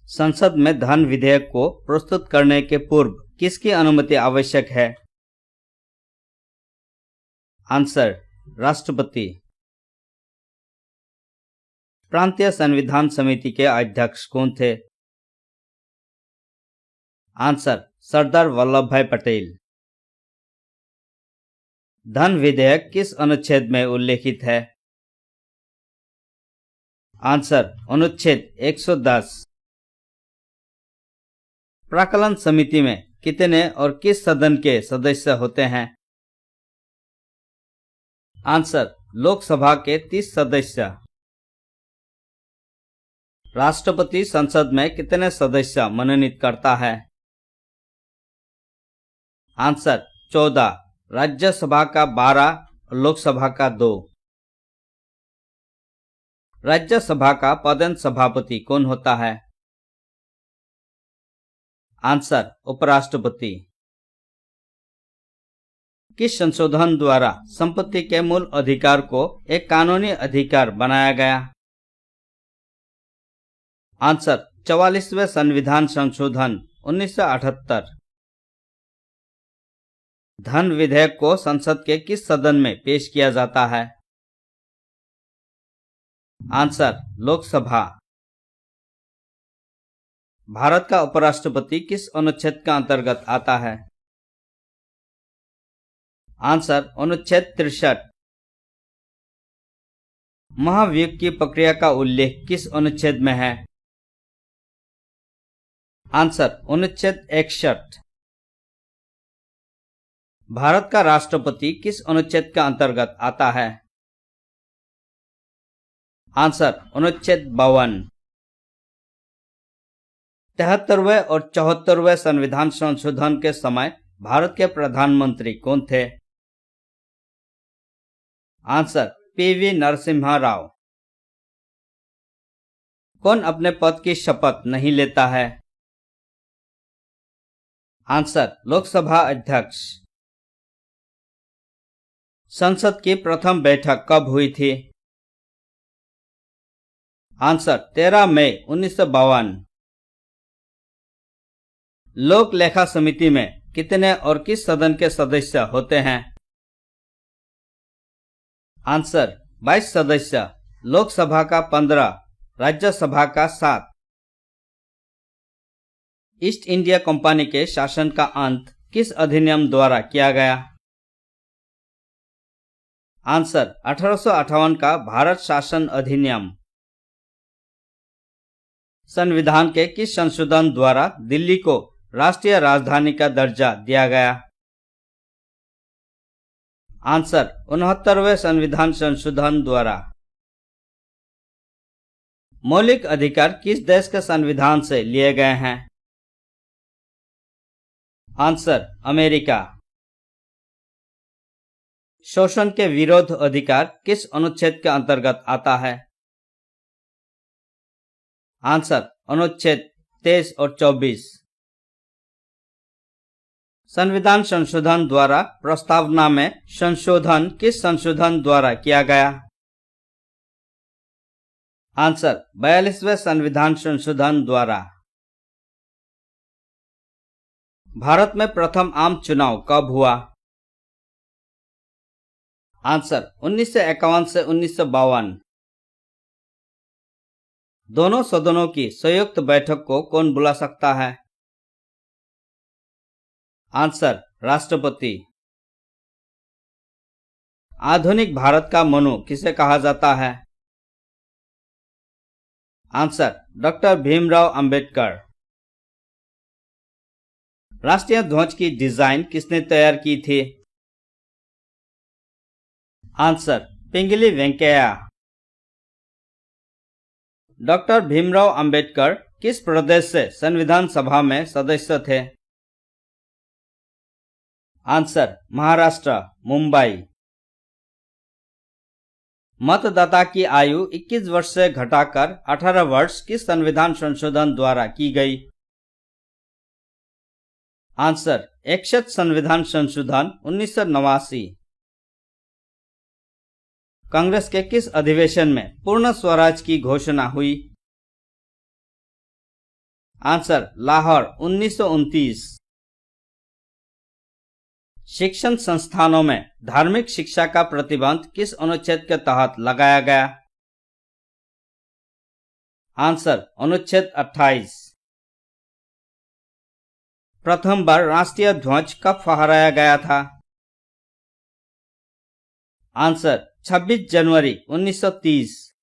संसद में धन विधेयक को प्रस्तुत करने के पूर्व किसकी अनुमति आवश्यक है? आंसर, राष्ट्रपति। प्रांतीय संविधान समिति के अध्यक्ष कौन थे? आंसर, सरदार वल्लभ भाई पटेल। धन विधेयक किस अनुच्छेद में उल्लेखित है? आंसर, अनुच्छेद 110। प्राक्कलन समिति में कितने और किस सदन के सदस्य होते हैं? आंसर, लोकसभा के 30 सदस्य। राष्ट्रपति संसद में कितने सदस्य मनोनीत करता है? आंसर, 14। राज्यसभा का 12 और लोकसभा का 2। राज्यसभा का पदेन सभापति कौन होता है? आंसर, उपराष्ट्रपति। किस संशोधन द्वारा संपत्ति के मूल अधिकार को एक कानूनी अधिकार बनाया गया? आंसर, 44वें संविधान संशोधन 1978। धन विधेयक को संसद के किस सदन में पेश किया जाता है? आंसर, लोकसभा। भारत का उपराष्ट्रपति किस अनुच्छेद का अंतर्गत आता है? आंसर, अनुच्छेद 63। महाभियोग की प्रक्रिया का उल्लेख किस अनुच्छेद में है? आंसर, अनुच्छेद 61। भारत का राष्ट्रपति किस अनुच्छेद का अंतर्गत आता है? आंसर, अनुच्छेद 52। 73वें और 74वें संविधान संशोधन के समय भारत के प्रधानमंत्री कौन थे? Answer, PV Narasimha Rao. कौन अपने पद की शपथ नहीं लेता है? आंसर, लोकसभा अध्यक्ष। संसद की प्रथम बैठक कब हुई थी? आंसर, 13 मई 1952। लोक लेखा समिति में कितने और किस सदन के सदस्य होते हैं? आंसर, 22 सदस्य। लोकसभा का 15, राज्यसभा का 7। ईस्ट इंडिया कंपनी के शासन का अंत किस अधिनियम द्वारा किया गया? आंसर, 1858 का भारत शासन अधिनियम। संविधान के किस संशोधन द्वारा दिल्ली को राष्ट्रीय राजधानी का दर्जा दिया गया? आंसर, 69वें संविधान संशोधन द्वारा। मौलिक अधिकार किस देश के संविधान से लिए गए हैं? Answer, America. शोषण के विरोध अधिकार किस अनुच्छेद के अंतर्गत आता है? आंसर, अनुच्छेद 23 और 24। संविधान संशोधन द्वारा प्रस्तावना में संशोधन किस संशोधन द्वारा किया गया? आंसर, 42वें संविधान संशोधन द्वारा। भारत में प्रथम आम चुनाव कब हुआ? आंसर, 1951 से 1952। दोनों सदनों की संयुक्त बैठक को कौन बुला सकता है? आंसर, राष्ट्रपति। आधुनिक भारत का मनु किसे कहा जाता है? Answer, doctor Bhimrao Ambedkar. राष्ट्रीय ध्वज की डिजाइन किसने तैयार की थी? आंसर, पिंगली वेंकैया। डॉक्टर भीमराव अंबेडकर किस प्रदेश से संविधान सभा में सदस्य थे? आंसर, महाराष्ट्र, मुंबई। मतदाता की आयु 21 वर्ष से घटाकर 18 वर्ष किस संविधान संशोधन द्वारा की गई? आंसर, 61 संविधान संशोधन 1989। कांग्रेस के किस अधिवेशन में पूर्ण स्वराज की घोषणा हुई? आंसर लाहौर 1929। शिक्षण संस्थानों में धार्मिक शिक्षा का प्रतिबंध किस अनुच्छेद के तहत लगाया गया? आंसर अनुच्छेद 28। प्रथम बार राष्ट्रीय ध्वज कब फहराया गया था? आंसर 26 जनवरी 1930।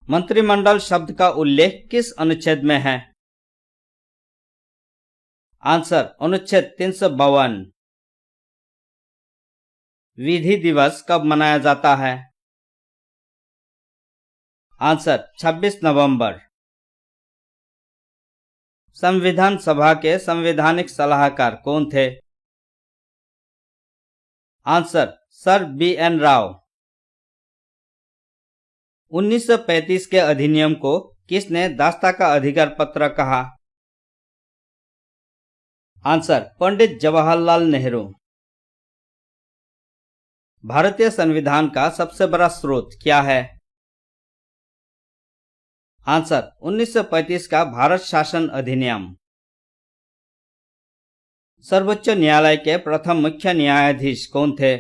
मंत्रिमंडल शब्द का उल्लेख किस अनुच्छेद में है? आंसर अनुच्छेद 352। विधि दिवस कब मनाया जाता है? आंसर 26 नवंबर। संविधान सभा के संवैधानिक सलाहकार कौन थे? Answer sir BN. राव। 1935 के अधिनियम को किसने दास्ता का अधिकार पत्र कहा? आंसर पंडित जवाहरलाल नेहरू। भारतीय संविधान का सबसे बड़ा स्रोत क्या है? आंसर 1935 का भारत शासन अधिनियम। सर्वोच्च न्यायालय के प्रथम मुख्य न्यायाधीश कौन थे?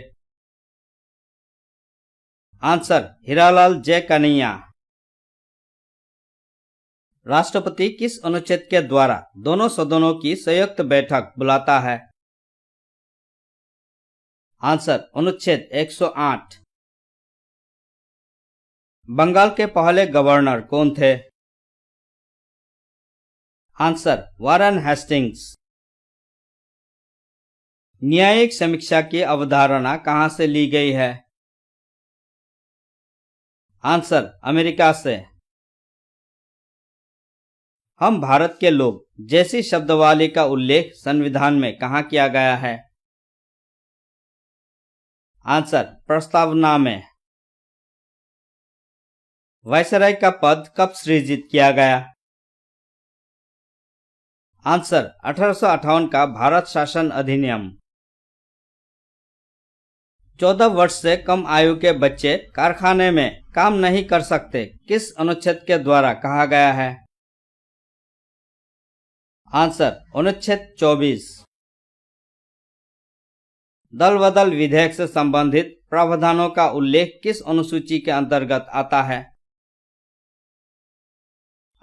आंसर हीरालाल जे कन्हैया। राष्ट्रपति किस अनुच्छेद के द्वारा दोनों सदनों की संयुक्त बैठक बुलाता है? आंसर अनुच्छेद 108। बंगाल के पहले गवर्नर कौन थे? Answer Warren Hastings. न्यायिक समीक्षा की अवधारणा कहां से ली गई है? आंसर अमेरिका से। हम भारत के लोग जैसी शब्दावली का उल्लेख संविधान में कहां किया गया है? आंसर प्रस्तावना में। वायसराय का पद कब सृजित किया गया? आंसर 1858 का भारत शासन अधिनियम। 14 वर्ष से कम आयु के बच्चे कारखाने में काम नहीं कर सकते किस अनुच्छेद के द्वारा कहा गया है? आंसर अनुच्छेद 24। दल बदल विधेयक से संबंधित प्रावधानों का उल्लेख किस अनुसूची के अंतर्गत आता है?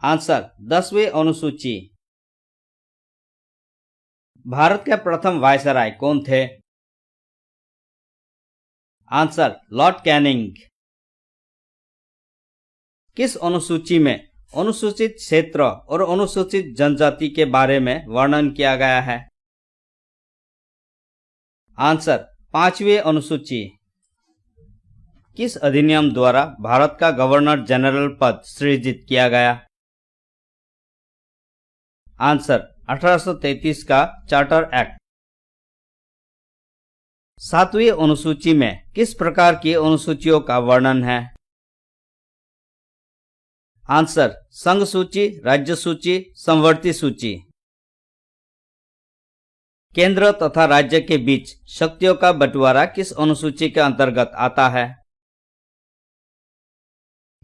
आंसर 10वीं अनुसूची। भारत के प्रथम वायसराय कौन थे? Answer Lord Canning. किस अनुसूची में अनुसूचित क्षेत्र और अनुसूचित जनजाति के बारे में वर्णन किया गया है? आंसर 5वीं अनुसूची। किस अधिनियम द्वारा भारत का गवर्नर जनरल पद सृजित किया गया? आंसर 1833 का चार्टर एक्ट। 7वीं अनुसूची में किस प्रकार की अनुसूचियों का वर्णन है? आंसर संघ सूची, राज्य सूची, समवर्ती सूची। केंद्र तथा राज्य के बीच शक्तियों का बंटवारा किस अनुसूची के अंतर्गत आता है?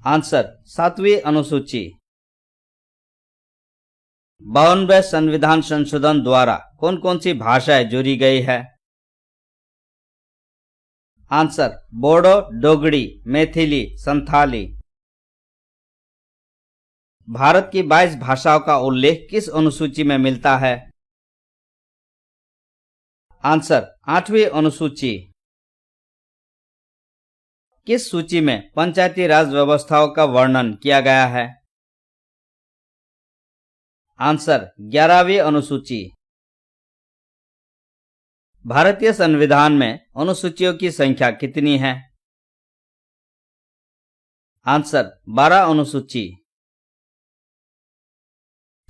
आंसर 7वीं अनुसूची। 52वें संविधान संशोधन द्वारा कौन कौन सी भाषाएं जोड़ी गई है? आंसर बोडो, डोगरी, मैथिली, संथाली। भारत की 22 भाषाओं का उल्लेख किस अनुसूची में मिलता है? आंसर 8वीं अनुसूची। किस सूची में पंचायती राज व्यवस्थाओं का वर्णन किया गया है? आंसर 11वीं अनुसूची। भारतीय संविधान में अनुसूचियों की संख्या कितनी है? आंसर 12 अनुसूची।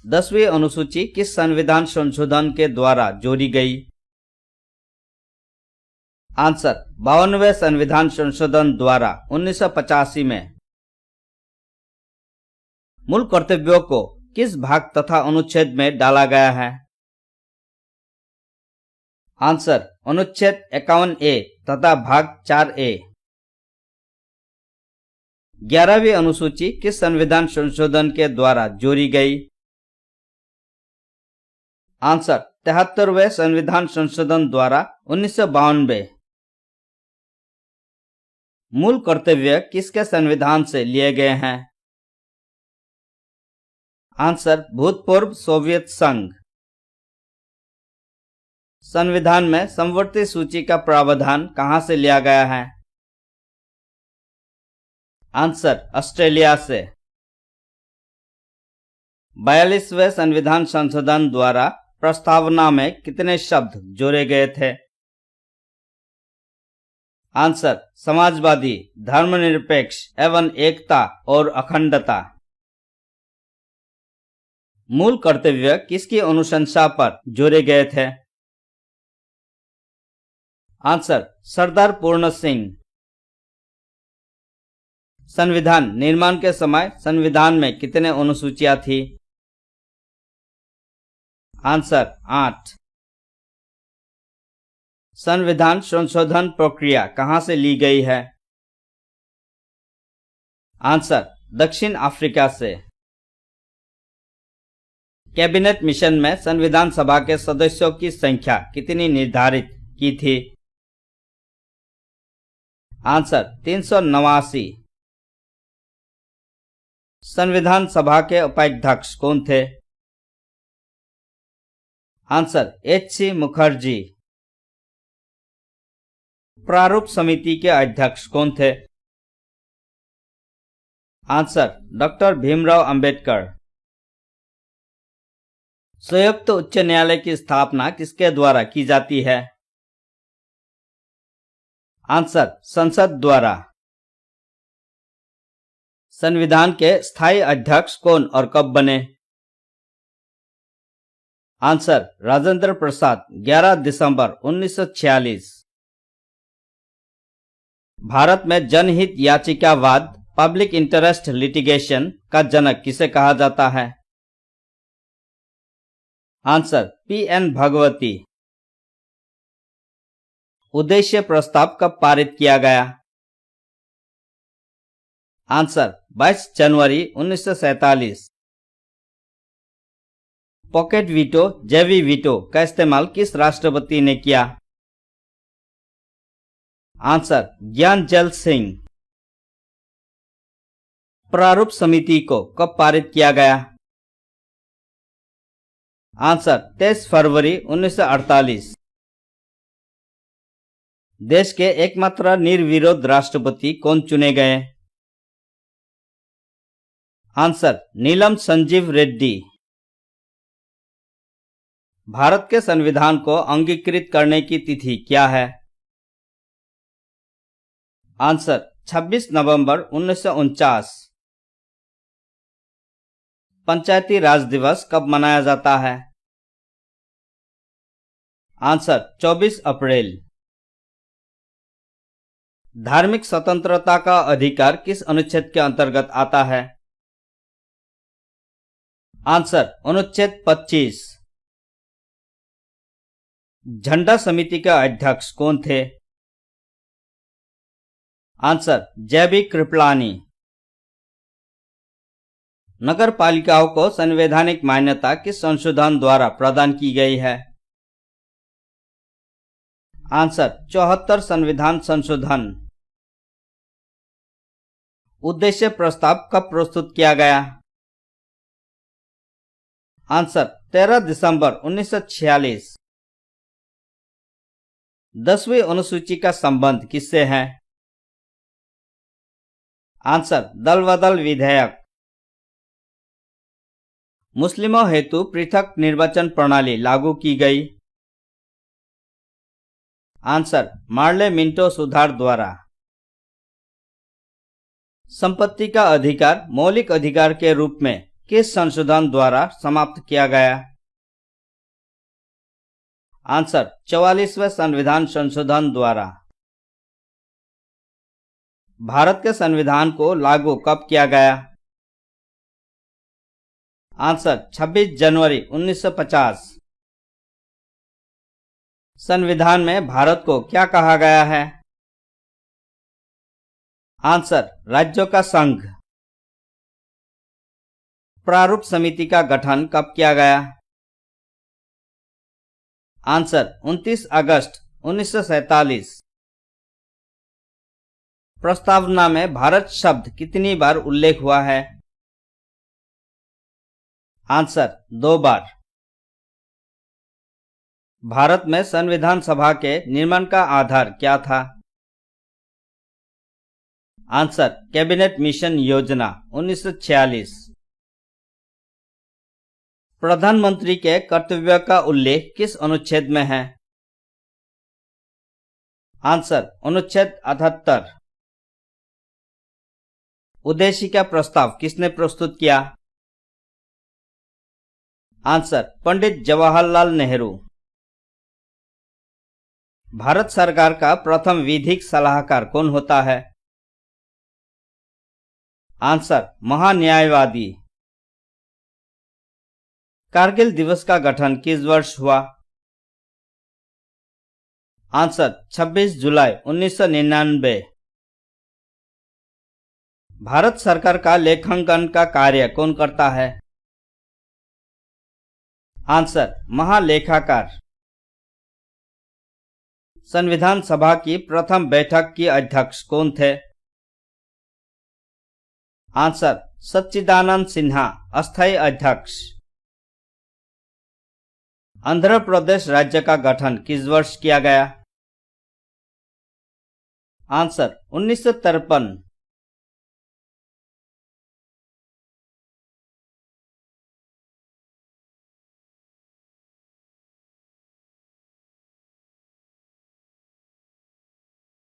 10वीं अनुसूची किस संविधान संशोधन के द्वारा जोड़ी गई? आंसर 52वें संविधान संशोधन द्वारा 1985 में। मूल कर्तव्यों को किस भाग तथा अनुच्छेद में डाला गया है? आंसर अनुच्छेद 51A तथा भाग 4A। 11वीं अनुसूची किस संविधान संशोधन के द्वारा जोड़ी गई? आंसर 73वें संविधान संशोधन द्वारा 1992। मूल कर्तव्य किसके संविधान से लिए गए हैं? आंसर भूतपूर्व सोवियत संघ। संविधान में समवर्ती सूची का प्रावधान कहां से लिया गया है? आंसर ऑस्ट्रेलिया से। 42वें संविधान संशोधन द्वारा प्रस्तावना में कितने शब्द जोड़े गए थे? आंसर समाजवादी, धर्मनिरपेक्ष एवं एकता और अखंडता। मूल कर्तव्य किसकी अनुशंसा पर जोड़े गए थे? आंसर सरदार पूर्ण सिंह। संविधान निर्माण के समय संविधान में कितने अनुसूचियां थी? आंसर 8। संविधान संशोधन प्रक्रिया कहां से ली गई है? आंसर दक्षिण अफ्रीका से। कैबिनेट मिशन में संविधान सभा के सदस्यों की संख्या कितनी निर्धारित की थी? आंसर 389। संविधान सभा के उपाध्यक्ष कौन थे? Answer H.C. मुखर्जी। प्रारूप समिति के अध्यक्ष कौन थे? Answer doctor Bhimrao Ambedkar. संयुक्त उच्च न्यायालय की स्थापना किसके द्वारा की जाती है? आंसर संसद द्वारा। संविधान के स्थायी अध्यक्ष कौन और कब बने? आंसर राजेंद्र प्रसाद, 11 दिसंबर 1946। भारत में जनहित याचिकावाद पब्लिक इंटरेस्ट लिटिगेशन का जनक किसे कहा जाता है? Answer P.N. भगवती। उद्देश्य प्रस्ताव कब पारित किया गया? आंसर 22 जनवरी 1947। पॉकेट वीटो जैवी वीटो का इस्तेमाल किस राष्ट्रपति ने किया? आंसर ज्ञानजल सिंह। प्रारूप समिति को कब पारित किया गया? आंसर 23 फरवरी 1948। देश के एकमात्र निर्विरोध राष्ट्रपति कौन चुने गए? आंसर नीलम संजीव रेड्डी। भारत के संविधान को अंगीकृत करने की तिथि क्या है? आंसर 26 नवंबर 1949। पंचायती राज दिवस कब मनाया जाता है? आंसर 24 अप्रैल। धार्मिक स्वतंत्रता का अधिकार किस अनुच्छेद के अंतर्गत आता है? आंसर अनुच्छेद 25। झंडा समिति के अध्यक्ष कौन थे? आंसर जेबी कृपलानी। नगर पालिकाओं को संवैधानिक मान्यता किस संशोधन द्वारा प्रदान की गई है? आंसर 74 संविधान संशोधन। उद्देश्य प्रस्ताव कब प्रस्तुत किया गया? आंसर 13 दिसंबर 1946। 10वीं अनुसूची का संबंध किससे है? आंसर दल बदल विधेयक। मुस्लिमों हेतु पृथक निर्वाचन प्रणाली लागू की गई? आंसर मार्ले मिंटो सुधार द्वारा। संपत्ति का अधिकार मौलिक अधिकार के रूप में किस संशोधन द्वारा समाप्त किया गया? आंसर 44वें संविधान संशोधन द्वारा। भारत के संविधान को लागू कब किया गया? आंसर 26 जनवरी 1950। संविधान में भारत को क्या कहा गया है? आंसर राज्यों का संघ। प्रारूप समिति का गठन कब किया गया? आंसर 29 अगस्त 1947। प्रस्तावना में भारत शब्द कितनी बार उल्लेख हुआ है? आंसर 2 बार। भारत में संविधान सभा के निर्माण का आधार क्या था? आंसर कैबिनेट मिशन योजना 1946। प्रधानमंत्री के कर्तव्य का उल्लेख किस अनुच्छेद में है? आंसर अनुच्छेद 78। उद्देशिका प्रस्ताव किसने प्रस्तुत किया? आंसर पंडित जवाहरलाल नेहरू। भारत सरकार का प्रथम विधिक सलाहकार कौन होता है? आंसर महान्यायवादी। कारगिल दिवस का गठन किस वर्ष हुआ? आंसर 26 जुलाई 1999। भारत सरकार का लेखांकन का कार्य कौन करता है? आंसर महालेखाकार। संविधान सभा की प्रथम बैठक की अध्यक्ष कौन थे? आंसर सच्चिदानंद सिन्हा, अस्थायी अध्यक्ष। आंध्र प्रदेश राज्य का गठन किस वर्ष किया गया? आंसर 1953।